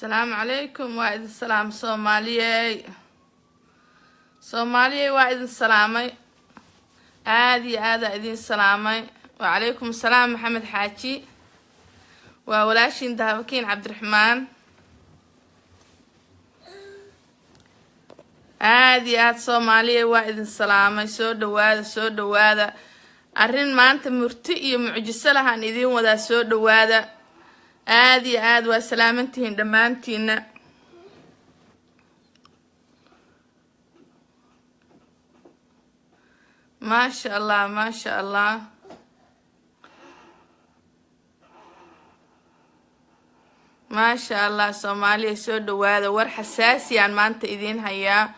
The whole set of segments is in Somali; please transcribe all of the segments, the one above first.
السلام عليكم وعيد السلام صوماليي وعيد السلامي عادي إذن السلامي وعليكم السلام محمد حاجي وولاشين دهبكين عبد الرحمن عادي صوماليي وعيد السلامي سو دوادا أرين ما أنت مرتئي معجسة لها إذن وذا سو دوادا عادي وسلامتين دمانتين ما شاء الله ما شاء الله ما شاء الله صوماليا سو دواada war xasaasiyaan maanta idiin hayaa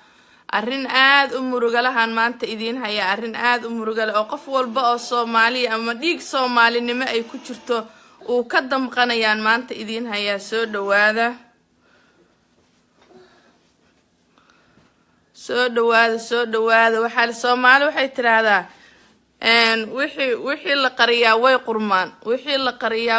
arrin aad u muruga lahan maanta idiin hayaa arrin aad u muruga leh oo qof walba oo Soomaali ama dhiig Soomaalinimo ay ku jirto uu ka damqanayaan maanta idiin hayaa soo dhawaada waxa Soomaali waxay tiraahdaa wixii la qariyaa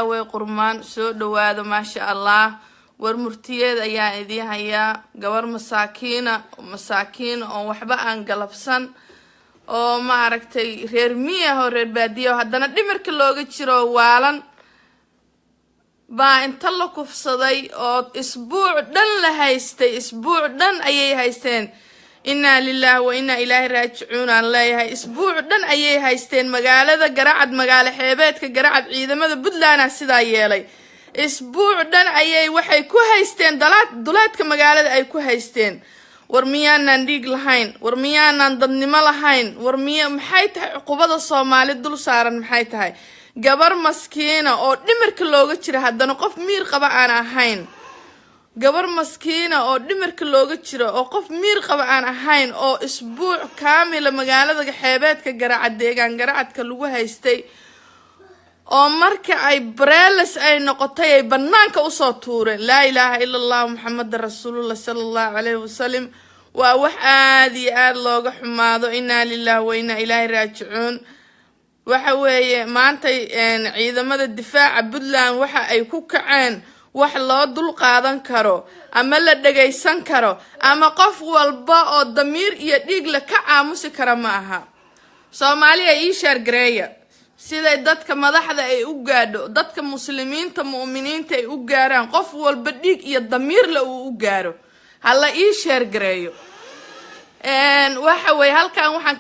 way qurmaan soo dhawaada ma sha Allah war murtiyeed ayaa idiin hayaa gabar masaakiin oo waxba aan galabsan oo ma aragtay reer miya oo reer baadiyo haddana dhimirka looga jiro waalan baa inta la kufsaday oo isbuuc dhan ayay haysteen inna lillahi wa inna ilaahi raaji'uun aan leeyahay isbuuc dhan ayay haysteen magaalada Garacad magaalo xeebeedka Garacad ciidamada Puntland sidaa yeelay isbuuc dhan ayay waxay ku haysteen dulaadka magaalada ay ku haysteen war miyaanan dhiig lahayn war miyaanan dadnimo lahayn war maxay tahay cuqubada Soomaali dul saaran maxay tahay gabar maskiina oo dhimirka looga jiro haddana qof miir qaba aan ahayn gabar maskiina oo dhimirka looga jiro oo qof miir qaba aan ahayn oo isbuuc kaamil magaalada xeebeedka Garacad deegaan Garacadka lagu haystay oo marka ay breelas ay noqotay ay banaanka u soo tuureen la ilaaha illa allah muhammadur rasuulullah sallallahu alayhi wasallam waa wax aad looga xumaado inna lillahi wa inna ilaahi raaji'uun waxa weeye maanta ciidamada difaaca Puntland waxa ay ku kaceen wax loo dul qaadan karo ama la dhageysan karo ama qof walba oo damiir iyo dhiig la ka aamusi kara ma aha Soomaaliya ii shar gareeya sida dadka madaxda ay u gaadho dadka muslimiinta muuminiinta ay u gaaraan qof walba dhiig iyo damiir la u gaaro hala ii shar gareeyo waxa way halkaan waxaan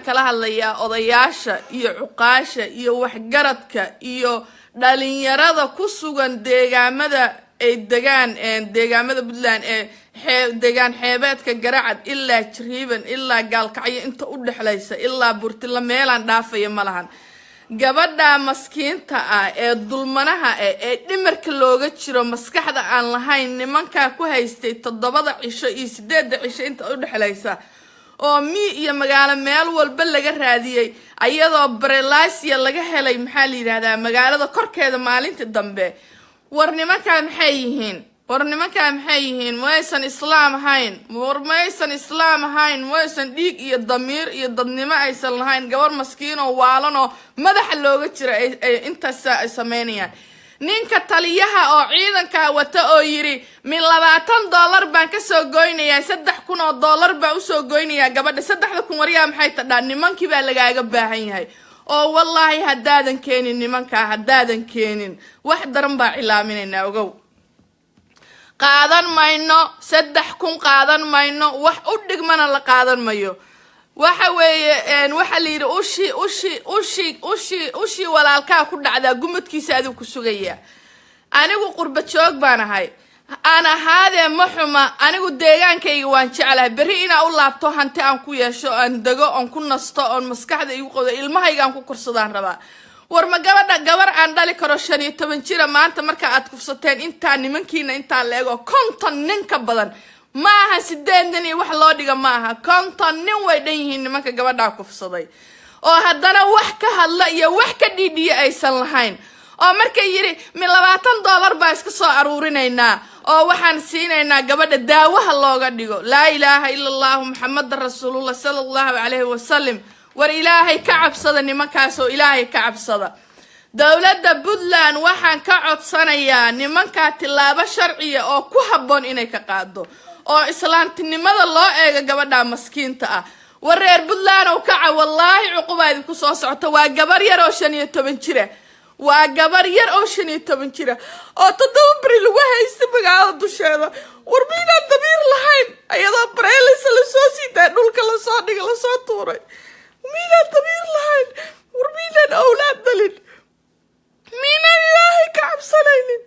kala hadlayaa odayaasha iyo cuqaasha iyo waxgaradka iyo dhalinyarada ku sugan deegaamada ay deegaamada Puntland deegaan xeebeedka Garacad ilaa Jariiban ilaa Gaalkacyo inta u dhaxlaysa ilaa Burtila meelan dhaafaya malahan gabadha maskiinta ah ee dulmanaha ee dhimirka looga jiro maskaxda aan lahayn nimanka ku haystay 7 cisho iyo 8 cisho inta u dhaxlaysa oo iyo magaalo meel walba laga raadiyay ayadoo Brelasia laga helay maxaa la yiraahdaa magaalada korkeeda maalintii dambe war nimanka maxay yihiin maysan islaam ahayn maysan dhiig iyo damiir iyo dadnimo aysan lahayn gabar maskiin oo waalan oo madaxa looga jiro ay intaas sameynayaan ninka taliyaha oo ciidanka wata oo yiri min $20 baan ka soo goynayaa $3,000 baan u soo goynayaa gabadha 3,000 wariya maxay tadhaa nimankii baa lagaaga baahan yahay oo wallahi hadaadan keenin nimanka wax daran baa cilaaminayna ogow qaadan mayno 3,000 qaadan mayno wax u dhigmana la qaadan mayo waxa weeye waxa la yiri ushi walaalka ku dhacda gumadkiisa aad ku sugaya anigu qurba joog baan ahay ana haade maxuma anigu deegaankayga waan jecelahay bari ina u laabto hanti aan ku yeesho aan dago aan ku nasto aan maskaxda igu qodo ilmahayga aan ku korsadaan rabaa war ma gabar aan dhali karo 15 jira maanta marka aad kufsateen inta nimankiina inta leego 50 nin ka badan ma aha 8 nin wax loo dhiga ma aha 50 nin way dhan yihiin nimanka gabadha kufsaday oo haddana wax ka hadla iyo wax ka dhiidhiye aysan lahayn oo markay yiri min $20 baa iska soo aruurinaynaa oo waxaan siinaynaa gabadha daawaha looga dhigo la ilaaha illa allah muhammadur rasuulullah sallallahu alayhi wasallam war ilaahay ka cabsada nimankaas oo ilaahay ka cabsada dowladda Puntland waxaan ka codsanayaa nimanka tilaabo sharciya oo ku habboon inay ka qaado oo islaantinimada loo eego gabadha maskiinta ah wareer Puntland oo kaca wallahi cuqubaad ku soo socota waa gabar yar oo 15 jira waa gabar yar oo 15 jira oo 7 bari lagu haysto magaalada dusheeda warbiina dabiir lahayn ayadoo bareelis la soo siiday dhulka la soo dhigay la soo tuuray miina dabiir lahayn warbiina awlaad dalin miina ilaahay ka cabsanaynin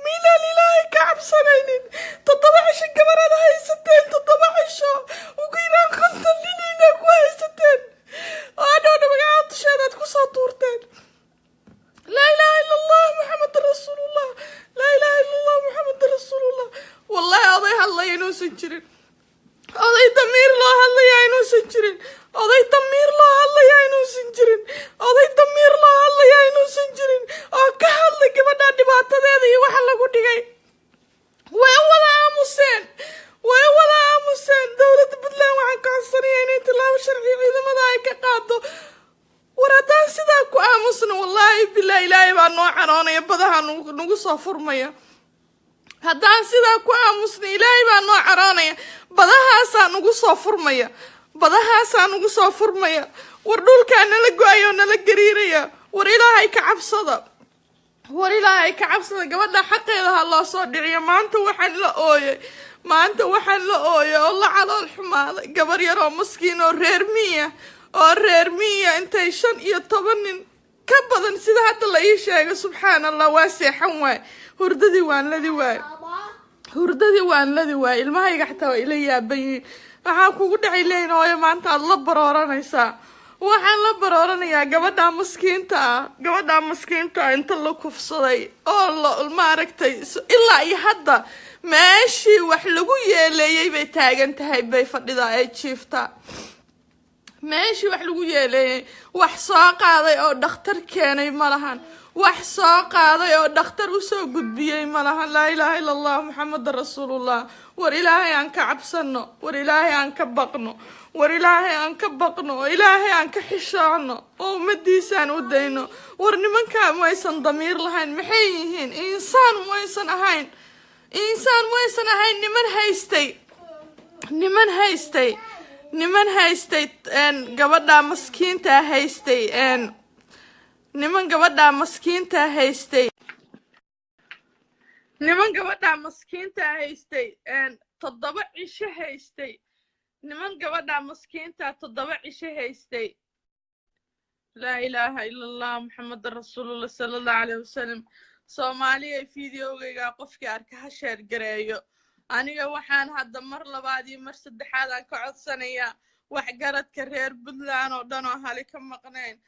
miina ilaahay ka cabsanaynin 7 cisho gabarada haysateen 7 cisho ugu yaraan 50 lilina ku haysateen oo dhow magaalada dusheeda ku soo tuurteen لا إله إلا الله محمد رسول الله لا إله إلا الله محمد رسول الله والله أضيح الله ينوس الجرين أضيح تمير الله الله ينوس الجرين أضيح تمير الله الله ينوس الجرين أضيح تمير الله الله ينوس الجرين أكهل لك بدأ دبعت هذه وحلا قد جاي ولا مسين ولا مسين دولة بدلا وعن كعصريين تلاو شرعي إذا ما ذاك قاطو وردان سيدا كو آمسنا والله بالله إلهي بان نوع عرانيا بدها نوغو صافر ميا هدان سيدا كو آمسنا إلهي بان نوع عرانيا بدها سا نوغو صافر ميا بدها سا نوغو صافر ميا وردول كان نلقو أيو نلقريريا ور إلهي كعبصدا ور إلهي كعبصدا قبلنا حقي لها الله صدعي ما أنت وحن لأوي ما أنت وحن لأوي والله على الحمالة قبر يرو مسكين وريرمية وريرمية انتي 15 كبدن سيدا حتى الله يشاق سبحان الله واسع حواي هرددي وان لدي واي هرددي وان لدي واي المهي قحتوا إليا بي waxaan kugu dhacay leeyahay maanta la barooranaysa waxaan la barooranayaa gabadha maskiinta inta la kufsaday oo ma aragtay ilaa iyo hadda meeshii wax lagu yeeleeyay bay taagan tahay bay fadhida ay jiifta meeshii wax lagu yeeleeyay wax soo qaaday oo dhakhtar keenay malahan wax soo qaaday oo dhakhtar u soo gudbiyay malahan la ilaaha illa allah muhammad rasuulullah war ilaahay aan ka cabsano war ilaahay aan ka baqno war ilaahay aan ka baqno ilaahay aan ka xishoonno oo umadiisaan u dayno war nimanka ma aysan damiir lahayn maxay yihiin insaan ma aysan ahayn niman haystay gabadha maskiinta haystay niman gabadha maskiinta haystay 7 cisho haystay niman gabadha maskiinta 7 cisho haystay la ilaaha illa allah muhammad rasuulullah sallallahu alayhi wasallam Soomaaliya fiidiyowga qofkii arka ha share gareeyo aniga waxaan hadda mar labaad iyo mar saddexaad aan ka codsanayaa wax garadka reer Puntland oo dhan oo hali ka maqneen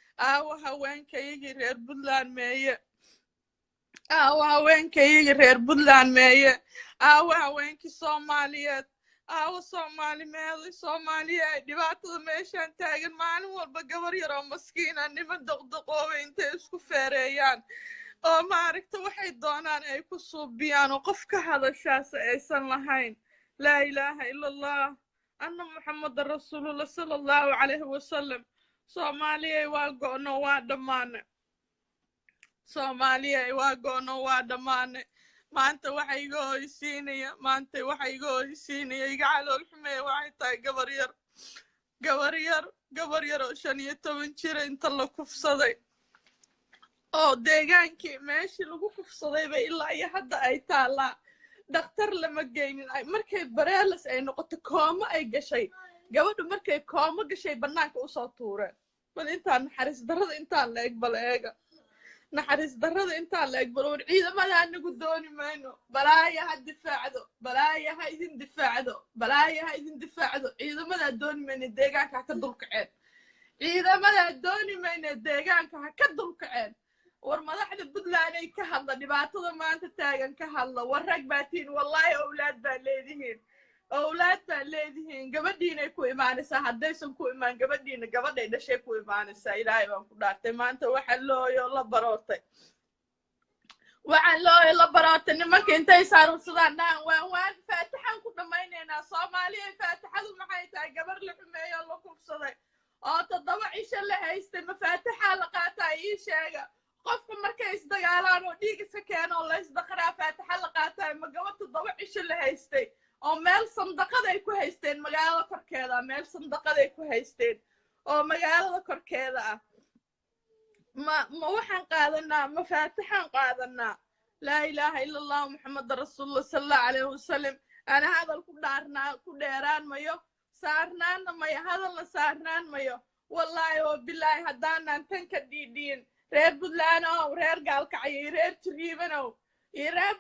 haweenkayga reer Puntland meeye haweenkayga reer Puntland meeye haweenkii Soomaaliyeed Soomaaliya dhibaatada meeshan taagan maalin walba gabar yar oo maskiin ah niman daqdaqoobay intay isku feereeyaan oo ma aragta waxay doonaan ay ku suubiyaan oo qof ka hadashaas aysan lahayn la ilaaha illa allah anna muhammad rasuulullah sallallahu alayhi wasallam Soomaaliya waa go'no waa dhamaane Soomaaliya waa go'no waa dhamaane maanta waxa iga hoysiinaya iga calool xumee waxay tahay gabar yar oo 15 jir inta la kufsaday oo deegaankii meeshii lagu kufsaday bay ilaa iyo hadda ay taalaa dhakhtar lama geynin markay bareelas ay noqoto koomo ay gashay gabadhu markay koomo gashay banaanka u soo tuureen bal intaan naxariis darrada intaan la eeg bal eega naxariis darrada intaan la eeg bal war ciidamada anagu dooni mayno balaaya ha idin difaacdo ciidamada dooni mayno deegaanka ka dulkaceen war madaxda Puntland ay ka hadla dhibaatada maanta taagan ka hadla war rag baatiin wallahi awlaad baa leedihiin gabadhiina ku imaanaysaa haddaysan ku imaan gabadhiina gabadhay dhashay ku imaanaysaa ilaahay baan ku dhaartay maanta waxa looyo la barootay nimanka intay saarsadaan waan faataxan ku dhamaynaynaa Soomaaliya faataxadu maxay tahay gabar la xumeeyo la kufsaday oo 7 cisho la haystay ma faataxa la qaataa ii sheega qofka markay isdagaalaan oo dhiig iska keeno oo la isdaqaraa faataxa la qaataay ma gabadh 7 cisho la haystay oo meel sandaqaday ku haysteen magaalada korkeeda meel sandaqaday ku haysteen oo magaalada korkeeda ah ma waxaan qaadanaa ma faataxaan qaadanaa laa ilaaha ila allah muxammad rasuulullah sallallahu alayhi wasallam ana hadal ku dheeraan mayo saarnaana mayo hadalna saarnaan mayo wallaahi oo bilaahi haddaanan tan ka dhiidhiin reer buntland oo reer gaalkacyo reer jiriibanow iyo reer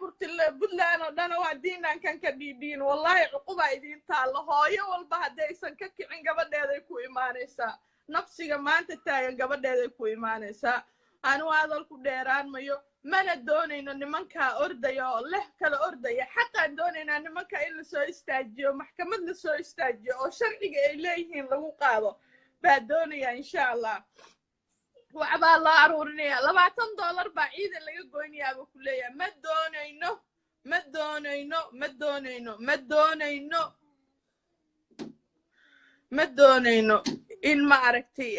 buntland oo dhan waa diinaan kan ka dhiidhiin wallaahi cuquba idiin taalla hooyo walba haddaysan ka kicin gabadheeday ku imaanaysaa nafsiga maanta taagan gabadheeday ku imaanaysaa anu hadal ku dheeraan mayo mana doonayno nimankaa ordaya oo leh kala ordaya xaqaan doonaynaa nimanka in lasoo istaajiyo maxkamad lasoo istaajiyo oo sharciga ay leeyihiin lagu qaado baa doonaya insha allah waxbaa loo aruurinaya $20 baa ciidan laga goynayaaba ku leeyahay ma doonayno in ma aragtay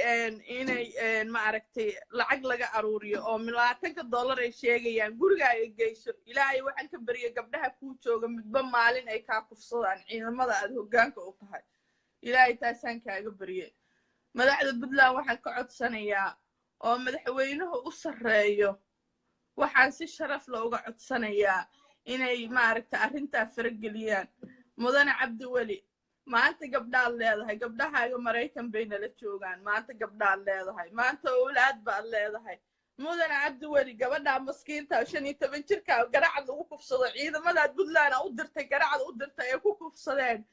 inay ma aragtay lacag laga aruuriyo oo $20 ay sheegayaan guriga ay geyso ilaahay waxaan ka bariyo gabdhaha ku jooga midba maalin ay ka kufsadaan ciidamada aad hoggaanka u tahay ilaahay taasaan kaaga bariyay madaxda Puntland waxaan ka codsanayaa oo madaxweynuhu u sareeyo waxaan si sharaf leh uga codsanayaa inay ma aragtay arrinta farageliyaan mudane cabdi weli maanta gabdhaad leedahay gabdhahaaga Mareykan bay nala joogaan maanta gabdhaad leedahay maanta awlaad baad leedahay mudane cabdi weli gabadha maskiinta 15 jirka garacad lagu kufsado ciidamada Puntland u dirtay garacad u dirtay ay ku kufsadeen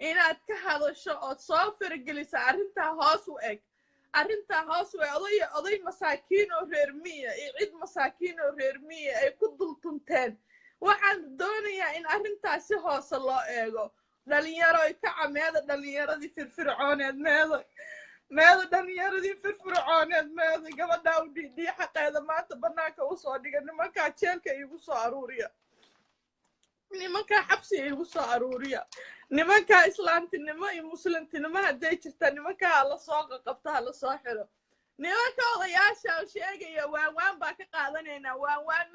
inaad ka hadasho oo soo faragelisa arrinta hoos u eg oday masaakiin oo reer miya iyo cid masaakiin oo reer miya ay ku dultunteen waxaan doonayaa in arrintaasi hoose loo eego dhalinyaro ay ka cameeda dhalinyaradii firfircooneed meedo dhalinyaradii firfircooneed meedo gabadha u dhiidhiya xaqeeda maanta bannaanka u soo dhiga nimankaa jeelka igu soo aruuriya nimankaa xabsi igu soo aruuriya nimankaa islaamtinimo iyo muslimtinimo hadday jirta nimankaa la soo qabta la soo xiro nimanka odayaasha oo sheegaya waawaan baa ka qaadanaynaa waawaan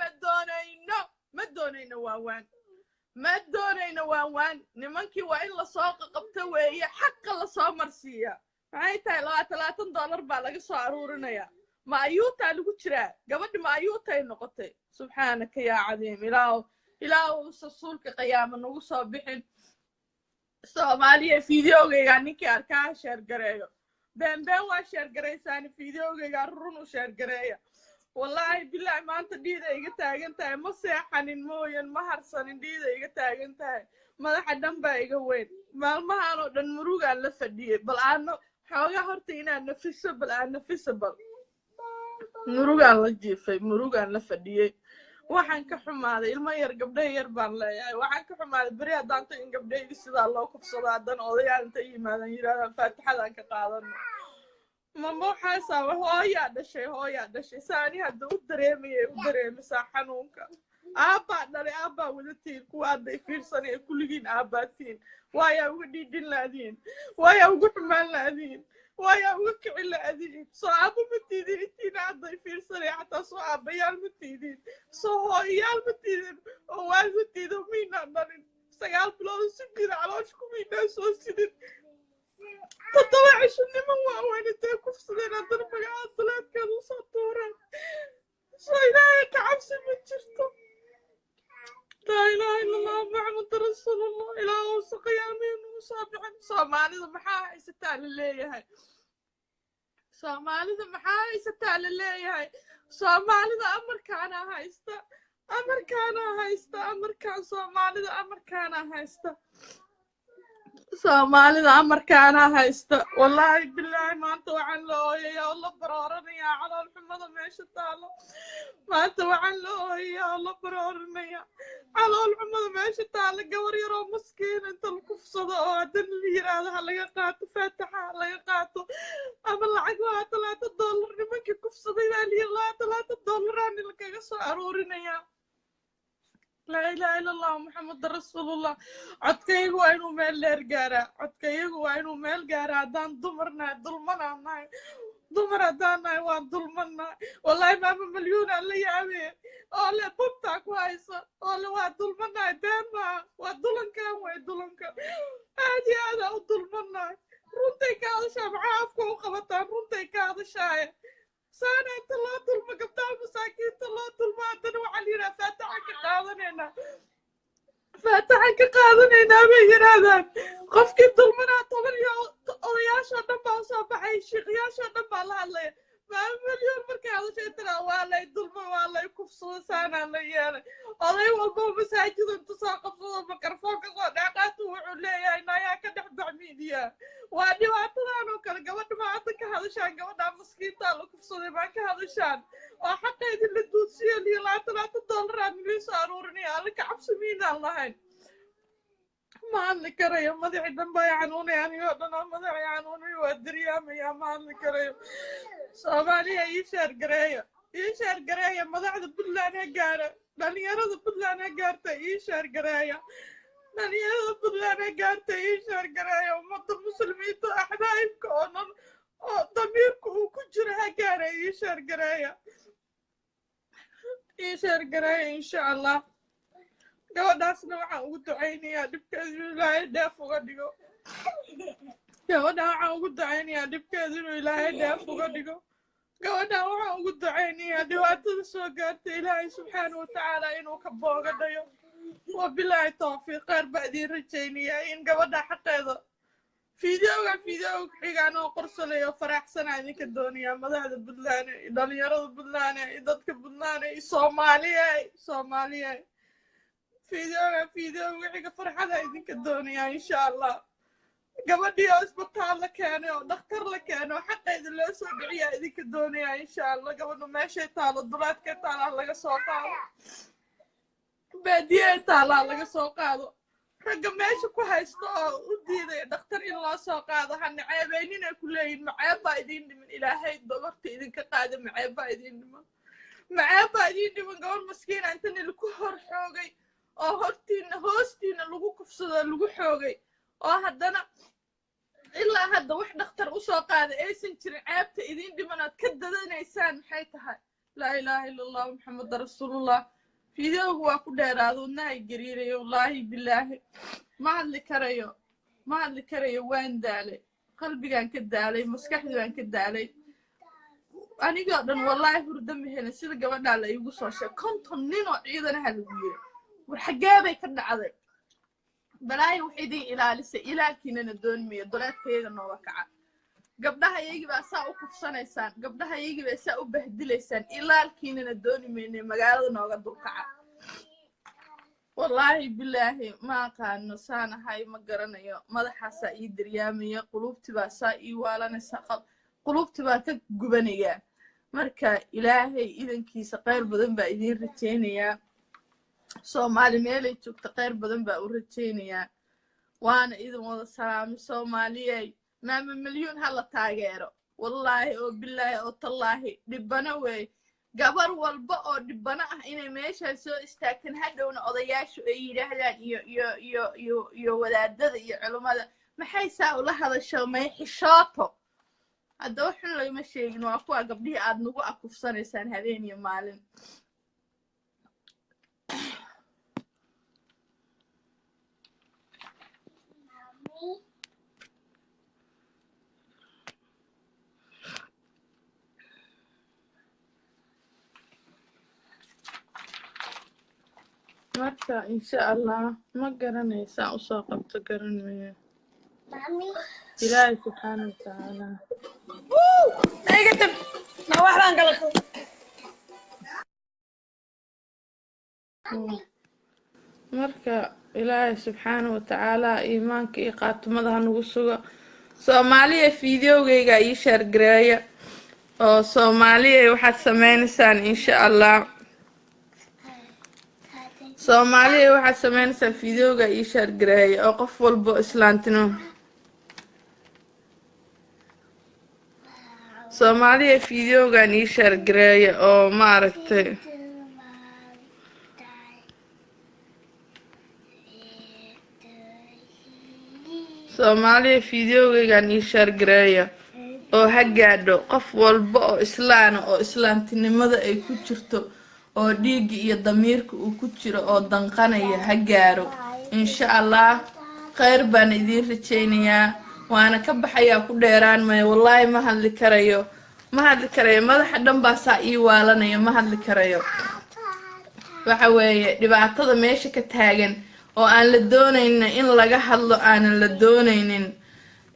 ma doonayno waawaan nimankii waa in la soo qabta weeye xaqa la soo marsiiya maxay tahay $20 baa laga soo aruurinaya ma ayuutaa lagu jiraa gabadhi ma ayuutay noqotay subxaanaka yaa cadiim ilaahu rasuulka qiyaama nagu soo bixin Soomaaliya fiidiyoogayga ninkii arkaa sheer gareeyo been waa sheer gareysaan fiidiyoogayga run u sheer gareeya wallahi billahi maanta dhiida iga taagan tahay ma seexanin mooyan ma harsanin dhiida iga taagan tahay madaxa dhan baa iga weyn maalmahan oo dhan murugaan la fadhiyay bal aano xoogaa horta inaan nafiso bal murugaan la jiifay murugaan la fadhiyay waxaan ka xumaaday ilmo yar gabdho yar baan leeyahay waxaan ka xumaaday bari haddaan in gabdhaydi sidaa loo kufsado haddana odayaal inta yimaadaan yidhahdaan faatixadaan ka qaadano waxaasaa hooyaa dhashay saani hadda u dareemisaa xanuunka aabbaa dhalay aabbaa wadatiin kuwa hadda i fiirsanaya kulligiin aabbaatiin waayaa uga dhiidhin laadiin waayaa uga xumaan laadiin waayaa uga kicin laadiin soo aabba ma tiidin intiina hadda i fiirsanaya xataa soo aabbayaal ma tiidin soo hooyayaal ma tiidin oo waal ma tiidin miynaan dhalin 9 bilood si gida caloosh ku miynaan soo sidin 7 cisho niman waaweyn intay kufsadeen haddana magaca duleedkeeda usoo tuureen soo ilaahay ka cabsi ma jirto laa ilaaha illa allah maxamad rasuulullah ilaahu si qiyaamihii nagu soo bixin soomaalida maxaa haysataa la leeyahay soomaalida amarkaana haysta soomaalida amarkaana haysta wallaahi bilaahi maanta waxaan la ooyayaa oo la barooranayaa calool xumada meesha taalo maanta waxaan la ooyayaa oo la barooranayaa calool xumada meesha taalo gabar yaroo maskiin inta la kufsado oo haddana la yiraahdo ha laga qaato faataxa ha laga qaato ama lacag $20 nimankii kufsaday baa liyi $20 aan lagaga soo aruurinayaa لا إله إلا الله محمد رسول الله عدكيه وينو ميل لير جارا عدكيه وينو ميل جارا دان دمرنا ظلمنا معي dumar haddaan nahay waan dulmannahay wallahi maama malyuun aan la yaabee oo le bubtaa ku hayso oo le waa dulmannahay been maaha waa dulankan way dulanka aad iyo aadaa u dulmannahay runtay ka hadashaa maxaa afka u qabataan runtay ka hadashaaye saana inta loo dulmo gabdhaha masaakiinta loo dulmo haddana waxaa la yidhaha faataxan ka qaadanaynaa faataxan ka qaadanaynaa bay yidhaahdaan qofkii dulmanaa toban iyo odayaashoo dhan baa usoo baxay shiiqyaashoo dhan baa la hadlaya maama malyoon markay hadashay tiraa waa lay dulmo waa lay kufsado saanaa la yeelay oday walboo masaajida inta soo qabsado mikrafoonka soo dhaqaatu wuxuu leeyahay nayaa ka dhex bacmiidiyaa waa dhibaatadan oo kale gabadha ma hadda ka hadashaan gabadhaa maskiintaa la kufsaday maa ka hadashaan oo xaqeedii la duudsiyo liyo $20 aan milii soo aruurinaya alla ka cabsamiinaan lahayn ma hadli karayo madaxii dhan baa xanuunaya anigoo dhan oo madaxii xanuunayo waa daryaamaya ma hadli karayo soomaaliya ii sheergareeya madaxda puntland ha gaara dhalinyarada puntland ha gaarta ii sheergareeya dhalinyarada puntland ha gaarta ii sheergareeya ummadda muslimiinta axbaayibka oo damiirka uu ku jiro ha gaara ii sheergareeya insha allah gabadhaasna waxaan ugu ducaynayaa dhibkeedu inuu ilaahay dheef uga dhigo gabadhaan waxaan ugu ducaynayaa dhibkeedu inuu ilaahay dheef uga dhigo gabadhaan waxaan ugu ducaynayaa dhibaatada soo gaarta ilaahay subxaana watacaala inuu ka boogadhayo wabilaahi tawfiiq kheyr baa idiin rajaynayaa in gabadha xaqeeda fideoga xigaan oo qorsalayo faraxsanaa idinka doonayaa madaxda puntland iyo dhalinyarada puntland iyo dadka puntland iyo soomaaliye fideoga xiga farxada idinka doonayaa insha allah gabadhii oo isbitaal la keenay oo dhakhtar la keenay oo xaqeeda loo soo dhiciyaa idinka doonayaa insha allah gabadhu meeshay taalo dulaadkay taalaa laga soo qaado baadiyey taalaa laga soo qaado ragga meesha ku haysto oo u diiday dhakhtar in loo soo qaado hana ceebayninay ku leeyihin maceeb baa idiin dhiman ilaahay dabarta idinka qaada maceeb baa idiin dhiman gabar maskiina intani lagu hor xoogay oo hoostiina lagu kufsado lagu xoogay oo haddana ilaa hadda wax dhakhtar usoo qaaday aysan jirin ceebta idiin dhimanaad ka dadanaysaan maxay tahay laa ilaaha ila allah maxameda rasuulullah fideogu waa ku dheeraado wadnahay gariirayo wallaahi bilaahi ma hadli karayo waan daalay qalbigaan ka daalay maskaxdii baan ka daalay anigoo dhan wallaahi hurdo ma helin sida gabadhaa la iigu soo sheeg 50 nin oo ciidanaha lagu yiri war xagee bay ka dhacday balaayo waxay idin ilaalisay ilaalkiinana doonmiyo doleedkayga nooga kaca gabdhaha iyagii baa saa u kufsanaysaan gabdhaha iyagii baa saa u bahdilaysaan ilaalkiinana dooni mayne magaalada nooga dulkaca wallaahi bilaahi ma aqaano saan ahay ma garanayo madaxaasaa ii daryaamaya qulubtii baa saa ii waalanaysa qulubtii baa ka gubanayaa marka ilaahay idankiisa kheyr badan baa idiin rajaynayaa soomaali meelay joogta kheyr badan baa u rajaynayaa waana idin wada salaamay soomaaliyey maama malyuun hala taageero wallaahi oo bilaahi oo tallaahi dhibbano wey gabar walba oo dhibbano ah inay meeshaan soo istaagtan hadhowna odayaashu ay yidhaahdaan iyo wadaadada iyo culummada maxay saa ula hadasho may xishooto hadda waxun lagama sheegin waa kuwa gabdhihii aad nagu akufsanaysaan habeen iyo maalin marka insha allah ma garanaysaan usoo qabto garanmaya ilaahay subxaana watacaala marka ilaahay subxaana watacaala iimaanka iyo qaatumada ha nagu sugo soomaaliya fideogayga ii sheergareeya oo soomaaliya waxaad sameynaysaan insha allah soomaaliya waxaad sameynaysaa fideoga ii sheergareeya oo qof walbo islaantino soomaaliya fideogan ii sheergareeya oo maaragtay soomaaliya fideogaygan ii sheergareeya oo ha gaadho qof walba oo islaana oo islaantinimada ay ku jirto oo dhiigga iyo damiirka uu ku jiro oo danqanaya ha gaaro insha allah khayr baan idiin rajaynayaa waana ka baxayaa ku dheeraan maayo wallaahi ma hadli karayo madaxa dhan baa saa ii waalanaya ma hadli karayo waxa weeye dhibaatada meesha ka taagan oo aan la doonaynin in laga hadlo aanan la doonaynin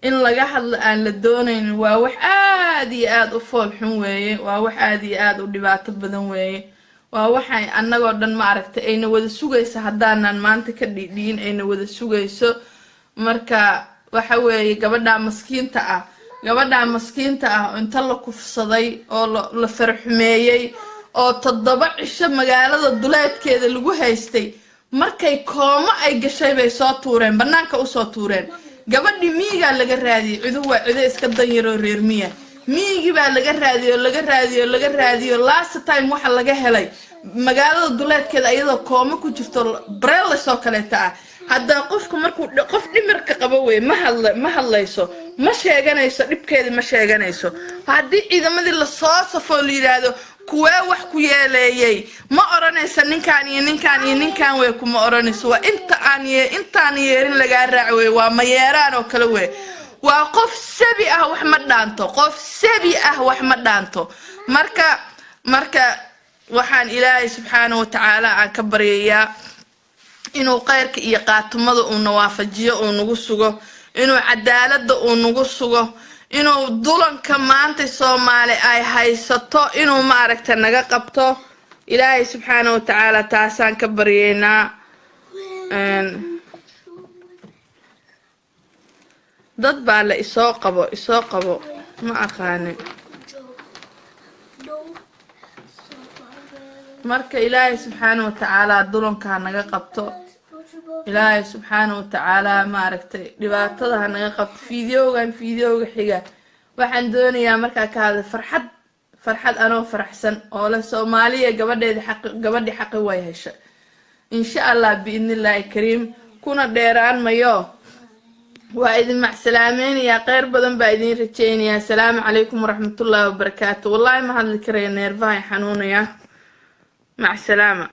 in laga hadlo aan la doonaynin waa wax aad iyo aad u fool xun weeye waa wax aad iyo aad u dhibaato badan weeye waa waxay annagoo dhan ma aragtay ayna wada sugayso haddaanan maanta ka dhidhiin ayna wada sugayso marka waxa weeye gabadha maskiinta ah inta la kufsaday oo la farxumeeyay oo 7 cisho magaalada duleedkeeda lagu haystay markay kooma ay gashay bay soo tuureen banaanka u soo tuureen gabadhi miiga laga raadiyay cidu waa cido iska danyaro reer miya miigi baa laga raadiyo last time waxa laga helay magaalada duleedkeeda ayadoo kooma ku jirto breel soo kaleeta ah hadda qofku markuu qof dhimirka qabo way ma hadlayso ma sheeganayso dhibkeeda ma sheeganayso haddii ciidamadii la soo safo la yiraahdo kuwa wax ku yeeleeyay ma oranaysa ninkan way kuma oranayso waa intaan yeerin laga raacay waa ma yeeraan oo kale way waa qof sabi ah wax ma dhaanto marka waxaan ilaahay subxaanahu wa ta'ala aan ka baryayaa inuu khayrka iyo qaatumada uu nawaafajiyo uu nagu sugo inuu cadaaladda uu nagu sugo inuu dulanka maanta Soomaali ay haysato inuu ma aragta naga qabto ilaahay subxaanahu wa ta'ala taasaan ka baryeynaa dad baa la isoo qabo ma aqaanin marka ilaahay subxaanahu wa ta'ala dulanka naga qabto ilaahay subxaanahu wa ta'ala ma aragtay dhibaatada naga qabto fiidiyowga xiga waxaan doonayaa markaa ka hadla farxad anoo faraxsan oo la Soomaaliya gabadhi xaqi way heshay insha Allah biidnillaahi kariim kuna dheeraan mayo waa idin macsalaameynaya khayr badan baa idin rajaynayaa assalaamu calaykum waraxmatullaahi wabarakaatuh wallaahi ma hadli karayo neerfaha xanuunaya مع السلامة.